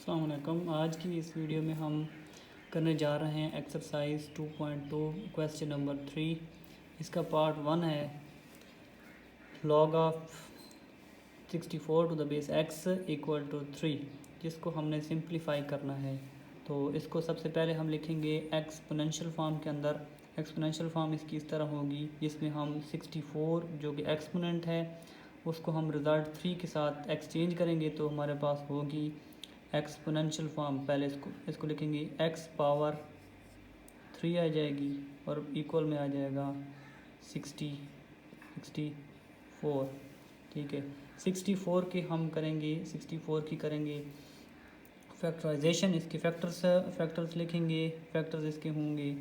अस्सलाम वालेकुम। आज की इस वीडियो में हम करने जा रहे हैं एक्सरसाइज 2.2 क्वेश्चन नंबर 3। इसका पार्ट 1 है log of 64 to the base x equal to 3, जिसको हमने सिंप्लीफाई करना है। तो इसको सबसे पहले हम लिखेंगे एक्सपोनेंशियल फॉर्म के अंदर। एक्सपोनेंशियल फॉर्म इसकी इस तरह होगी, जिसमें हम 64 जो कि एक्सपोनेंट है उसको हम रिज़ल्ट 3 के साथ एक्सचेंज करेंगे तो हमारे पास होगी एक्सपोनेंशियल फॉर्म। पहले इसको लिखेंगे x पावर 3 आ जाएगी और इक्वल में आ जाएगा 64। ठीक है, 64 की हम करेंगे 64 की करेंगे फैक्टराइजेशन। इसके फैक्टर्स लिखेंगे। फैक्टर्स इसके होंगे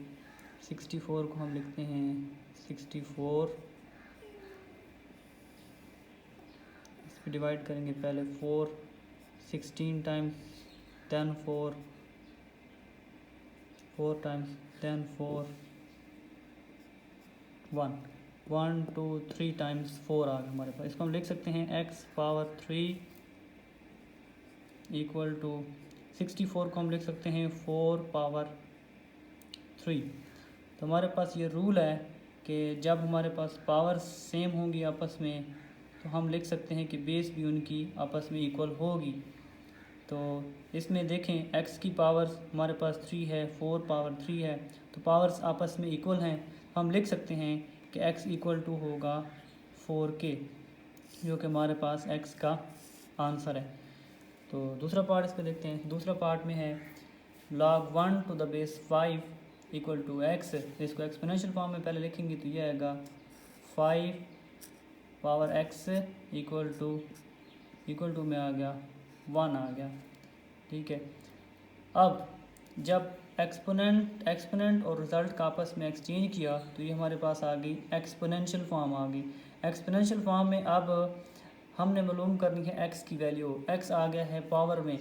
64 को हम लिखते हैं 64, इस पर डिवाइड करेंगे पहले 4, 16 टाइम्स 10 4, 4 टाइम्स 10 4, 1 1 2 3 टाइम्स 4 आ गया हमारे पास। इसको हम लिख सकते हैं x पावर 3 इक्वल टू 64 को हम लिख सकते हैं 4 पावर 3। तो हमारे पास ये रूल है कि जब हमारे पास पावर सेम होंगी आपस में तो हम लिख सकते हैं कि बेस भी उनकी आपस में इक्वल होगी। तो इसमें देखें x की पावर हमारे पास 3 है, 4 पावर 3 है, तो पावर्स आपस में इक्वल हैं। हम लिख सकते हैं कि x इक्वल टू होगा 4k, जो कि हमारे पास x का आंसर है। तो दूसरा पार्ट इस पर देखते हैं। दूसरा पार्ट में है log 1 to the base 5 equal to x। इसको एक्सपोनेंशियल फॉर्म में पहले लिखेंगे तो यह आएगा 5 पावर x इक्वल टू में आ गया 1 आ गया। ठीक है, अब जब एक्सपोनेंट और रिज़ल्ट का आपस में एक्सचेंज किया तो ये हमारे पास आ गई एक्सपोनेंशियल फॉर्म आ गई। एक्सपोनेंशियल फॉर्म में अब हमने मालूम करनी है x की वैल्यू। x आ गया है पावर में,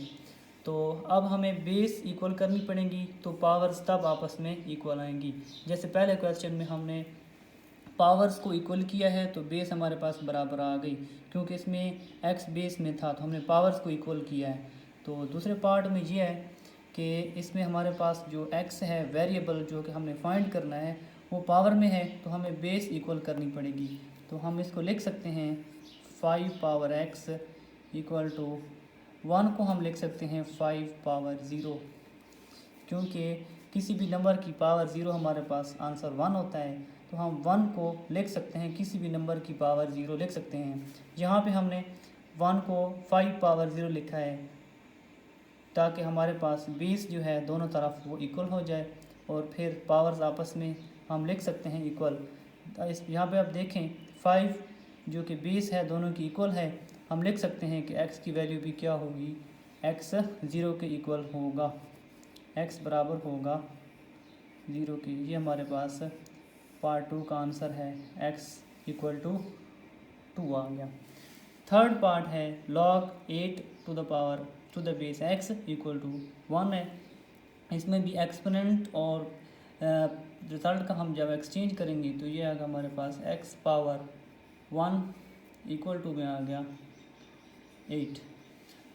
तो अब हमें बेस इक्वल करनी पड़ेगी, तो पावर्स तब आपस में इक्वल आएंगी। जैसे पहले क्वेश्चन में हमने पावर्स को इक्वल किया है तो बेस हमारे पास बराबर आ गई, क्योंकि इसमें x बेस में था तो हमने पावर्स को इक्वल किया है। तो दूसरे पार्ट में ये है कि इसमें हमारे पास जो x है वेरिएबल जो कि हमने फाइंड करना है वो पावर में है, तो हमें बेस इक्वल करनी पड़ेगी। तो हम इसको लिख सकते हैं 5 पावर x इक्वल टू 1 को हम लिख सकते हैं 5 पावर 0, क्योंकि किसी भी नंबर की पावर 0 हमारे पास आंसर 1 होता है, तो हम 1 को लिख सकते हैं, किसी भी नंबर की पावर 0 लिख सकते हैं। यहाँ पे हमने 1 को 5 पावर 0 लिखा है ताकि हमारे पास बेस जो है दोनों तरफ वो इक्वल हो जाए और फिर पावर्स आपस में हम लिख सकते हैं इक्वल। इस यहाँ पे आप देखें 5 जो कि बेस है दोनों की इक्वल है, हम लिख सकते हैं कि x की वैल्यू भी क्या होगी, x 0 के इक्वल होगा, x बराबर होगा 0 की। ये हमारे पास पार्ट 2 का आंसर है, x इक्वल टू 2 आ गया। थर्ड पार्ट है log 8 to the power to the base x equal to 1 है। इसमें भी एक्सपोनेंट और रिज़ल्ट का हम जब एक्सचेंज करेंगे तो ये आएगा हमारे पास x पावर 1 इक्वल टू में आ गया 8।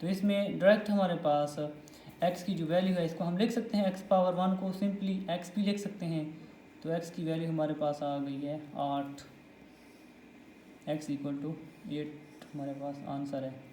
तो इसमें डायरेक्ट हमारे पास x की जो वैल्यू है इसको हम लिख सकते हैं, x पावर 1 को सिंपली x भी लिख सकते हैं, तो x की वैल्यू हमारे पास आ गई है 8, x इक्वल टू 8 हमारे पास आंसर है।